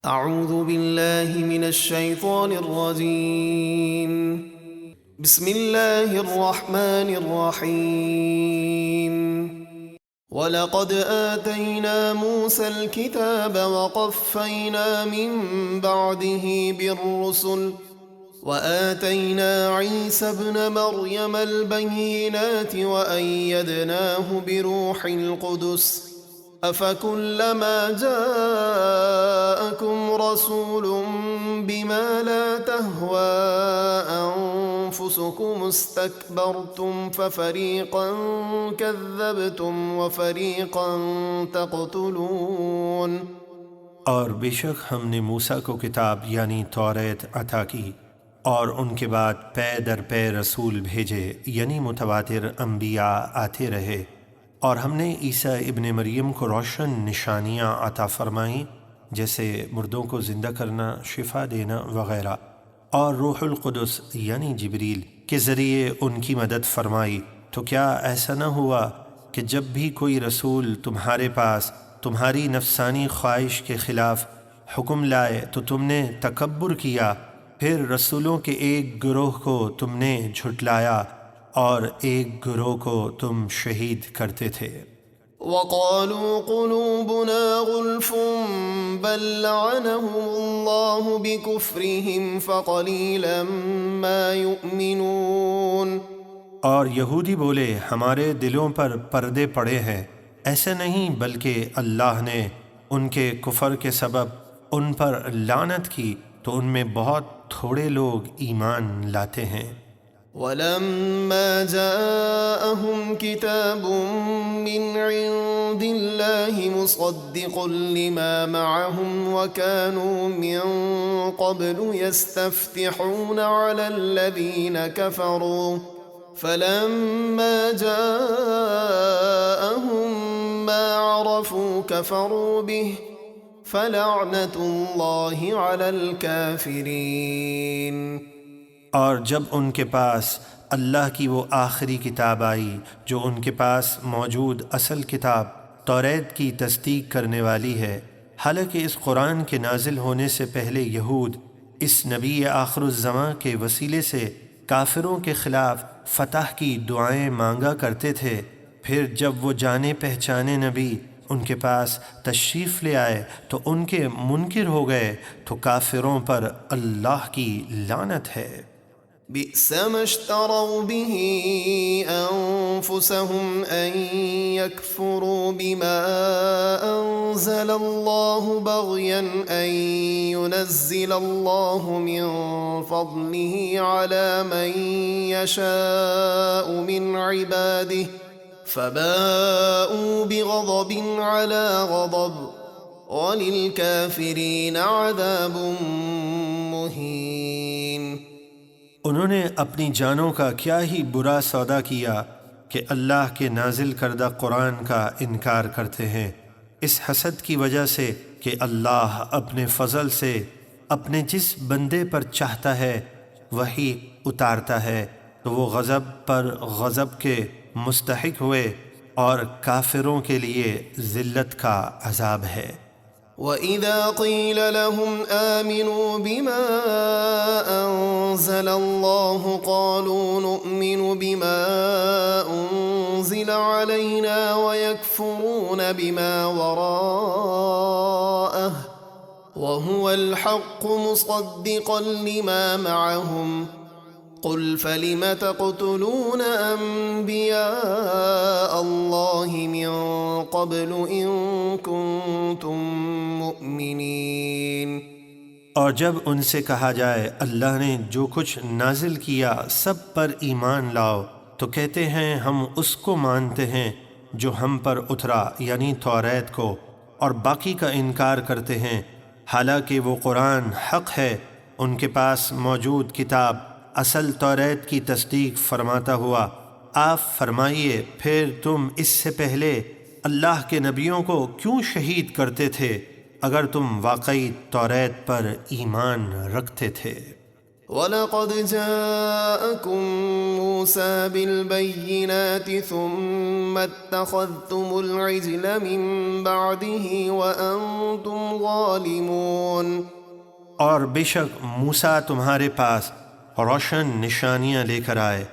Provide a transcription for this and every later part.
اعوذ باللہ من الشیطان الرجیم بسم اللہ الرحمن الرحیم وَلَقَدْ آتَيْنَا مُوسَى الْكِتَابَ وَقَفَّيْنَا مِن بَعْدِهِ بِالرُّسُلِ وَآتَيْنَا عِيسَى ابْنَ مَرْيَمَ الْبَيِّنَاتِ وَأَيَّدْنَاهُ بِرُوحِ الْقُدُسِ أَفَكُلَّمَا جَاءَكُمْ رَسُولٌ بِمَا لَا تَهْوَىٰ أَنفُسُكُمُ اسْتَكْبَرْتُمْ فَفَرِيقًا كَذَّبْتُمْ وَفَرِيقًا تَقْتُلُونَ۔ اور بے شک ہم نے موسیٰ کو کتاب یعنی توریت عطا کی، اور ان کے بعد پے در پے رسول بھیجے یعنی متواتر انبیاء آتے رہے، اور ہم نے عیسیٰ ابن مریم کو روشن نشانیاں عطا فرمائیں، جیسے مردوں کو زندہ کرنا، شفا دینا وغیرہ، اور روح القدس یعنی جبریل کے ذریعے ان کی مدد فرمائی۔ تو کیا ایسا نہ ہوا کہ جب بھی کوئی رسول تمہارے پاس تمہاری نفسانی خواہش کے خلاف حکم لائے تو تم نے تکبر کیا، پھر رسولوں کے ایک گروہ کو تم نے جھٹلایا اور ایک گروہ کو تم شہید کرتے تھے۔ وَقَالُوا قُلُوبُنَا غُلْفٌ بَل لَّعَنَهُمُ اللَّهُ بِكُفْرِهِمْ فَقَلِيلًا مَّا يُؤْمِنُونَ۔ اور یہودی بولے ہمارے دلوں پر پردے پڑے ہیں، ایسے نہیں بلکہ اللہ نے ان کے کفر کے سبب ان پر لعنت کی، تو ان میں بہت تھوڑے لوگ ایمان لاتے ہیں۔ وَلَمَّا جَاءَهُمْ كِتَابٌ مِّنْ عِندِ اللَّهِ مُصَدِّقٌ لِّمَا مَعَهُمْ وَكَانُوا مِن قَبْلُ يَسْتَفْتِحُونَ عَلَى الَّذِينَ كَفَرُوا فَلَمَّا جَاءَهُم مَّا عَرَفُوا كَفَرُوا بِهِ فَلَعْنَةُ اللَّهِ عَلَى الْكَافِرِينَ۔ اور جب ان کے پاس اللہ کی وہ آخری کتاب آئی جو ان کے پاس موجود اصل کتاب توریت کی تصدیق کرنے والی ہے، حالانکہ اس قرآن کے نازل ہونے سے پہلے یہود اس نبی آخر الزماں کے وسیلے سے کافروں کے خلاف فتح کی دعائیں مانگا کرتے تھے، پھر جب وہ جانے پہچانے نبی ان کے پاس تشریف لے آئے تو ان کے منکر ہو گئے، تو کافروں پر اللہ کی لعنت ہے۔ بئس ما اشتروا به أنفسهم أن يكفروا بما أنزل الله بغيا أن ينزل الله من فضله على من يشاء من عباده فباءوا بغضب على غضب وللكافرين عذاب مهين۔ انہوں نے اپنی جانوں کا کیا ہی برا سودا کیا کہ اللہ کے نازل کردہ قرآن کا انکار کرتے ہیں، اس حسد کی وجہ سے کہ اللہ اپنے فضل سے اپنے جس بندے پر چاہتا ہے وہی اتارتا ہے، تو وہ غضب پر غضب کے مستحق ہوئے، اور کافروں کے لیے ذلت کا عذاب ہے۔ وَإِذَا قِيلَ لَهُمْ آمِنُوا بِمَا أَنزَلَ اللَّهُ قَالُوا نُؤْمِنُ بِمَا أُنزِلَ عَلَيْنَا وَيَكْفُرُونَ بِمَا وَرَاءَهُ وَهُوَ الْحَقُّ مُصَدِّقًا لِّمَا مَعَهُمْ قُلْ فَلِمَ تَقْتُلُونَ أَنبِيَاءَ اللَّهِ مِن قَبْلُ إِن كُنتُم مُّؤْمِنِينَ۔ اور جب ان سے کہا جائے اللہ نے جو کچھ نازل کیا سب پر ایمان لاؤ، تو کہتے ہیں ہم اس کو مانتے ہیں جو ہم پر اترا یعنی توریت کو، اور باقی کا انکار کرتے ہیں، حالانکہ وہ قرآن حق ہے، ان کے پاس موجود کتاب اصل توریت کی تصدیق فرماتا ہوا۔ آپ فرمائیے پھر تم اس سے پہلے اللہ کے نبیوں کو کیوں شہید کرتے تھے اگر تم واقعی توریت پر ایمان رکھتے تھے؟ وَلَقَدْ جَاءَكُم مُوسَى بِالْبَيِّنَاتِ ثُمَّ اتَّخَذْتُمُ الْعِجْلَ مِن بَعْدِهِ وَأَنْتُمْ ظَالِمُونَ۔ اور بے شک موسیٰ تمہارے پاس روشن نشانیاں لے کر آئے،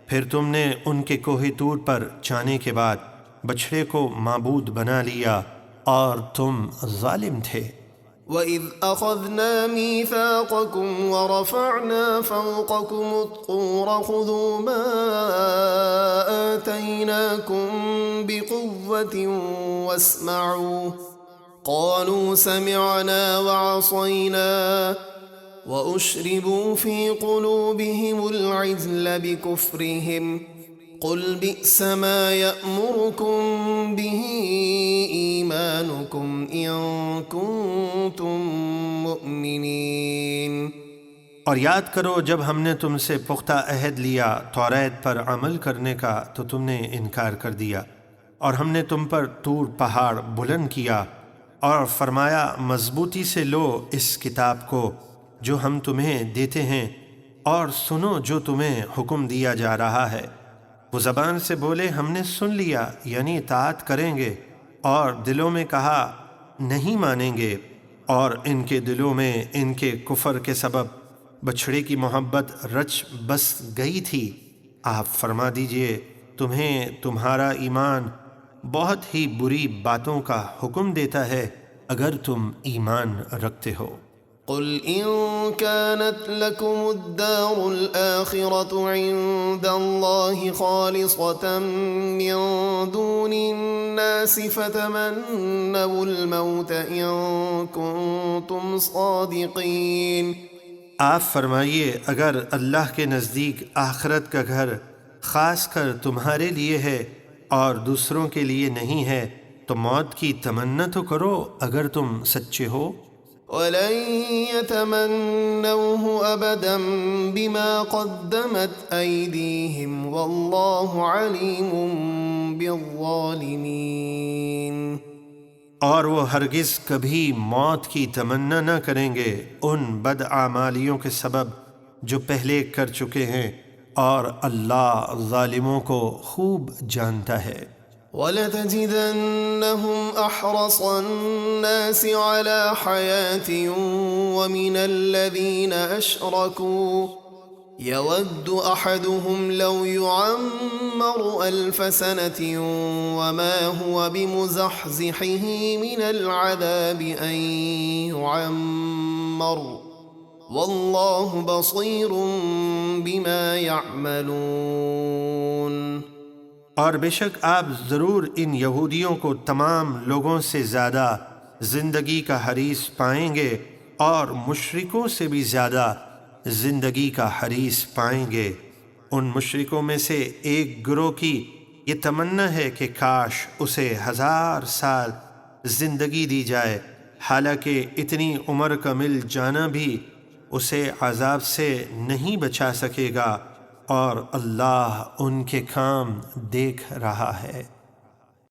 پھر تم نے ان کے کوہ طور پر جانے کے بعد بچھڑے کو معبود بنا لیا اور تم ظالم تھے۔ وَإِذْ أَخَذْنَا مِيثَاقَكُمْ وَرَفَعْنَا فَوْقَكُمُ الطُّورَ خُذُوا مَا آتَيْنَاكُمْ بِقُوَّةٍ وَاسْمَعُوا قَالُوا سَمِعْنَا وَعَصَيْنَا وَأُشْرِبُوا فِي قُلُوبِهِمُ الْعِجْلَ بِكُفْرِهِمْ قُلْ بِئْسَ مَا يَأْمُرُكُمْ بِهِ إِيمَانُكُمْ إِن كُنتُم مُؤْمِنِينَ۔ اور یاد کرو جب ہم نے تم سے پختہ عہد لیا توریت پر عمل کرنے کا تو تم نے انکار کر دیا، اور ہم نے تم پر طور پہاڑ بلند کیا اور فرمایا مضبوطی سے لو اس کتاب کو جو ہم تمہیں دیتے ہیں، اور سنو جو تمہیں حکم دیا جا رہا ہے۔ وہ زبان سے بولے ہم نے سن لیا یعنی اطاعت کریں گے، اور دلوں میں کہا نہیں مانیں گے، اور ان کے دلوں میں ان کے کفر کے سبب بچھڑے کی محبت رچ بس گئی تھی۔ آپ فرما دیجئے تمہیں تمہارا ایمان بہت ہی بری باتوں کا حکم دیتا ہے اگر تم ایمان رکھتے ہو۔ قل إن كانت لكم الدار الآخرة عند الله خالصة من دون الناس فتمنوا الموت إن كنتم صادقين۔ آپ فرمائیے اگر اللہ کے نزدیک آخرت کا گھر خاص کر تمہارے لیے ہے اور دوسروں کے لیے نہیں ہے تو موت کی تمنا تو کرو اگر تم سچے ہو۔ وَلَن يَتَمَنَّوْهُ أَبَدًا بِمَا قَدَّمَتْ أَيْدِيهِمْ وَاللَّهُ عَلِيمٌ بِالظَّالِمِينَ۔ اور وہ ہرگز کبھی موت کی تمنا نہ کریں گے ان بدعمالیوں کے سبب جو پہلے کر چکے ہیں، اور اللہ ظالموں کو خوب جانتا ہے۔ وَلَتَجِدَنَّهُمْ أَحْرَصَ النَّاسِ عَلَى حَيَاةٍ وَمِنَ الَّذِينَ أَشْرَكُوا يَوَدُّ أَحَدُهُمْ لَوْ يُعَمَّرُ أَلْفَ سَنَةٍ وَمَا هُوَ بِمُزَحْزِحِهِ مِنَ الْعَذَابِ أَن يُعَمَّرَ وَاللَّهُ بَصِيرٌ بِمَا يَعْمَلُونَ۔ اور بے شک آپ ضرور ان یہودیوں کو تمام لوگوں سے زیادہ زندگی کا حریص پائیں گے اور مشرکوں سے بھی زیادہ زندگی کا حریص پائیں گے۔ ان مشرکوں میں سے ایک گروہ کی یہ تمنا ہے کہ کاش اسے 1000 سال زندگی دی جائے، حالانکہ اتنی عمر کا مل جانا بھی اسے عذاب سے نہیں بچا سکے گا، اور اللہ ان کے کام دیکھ رہا ہے۔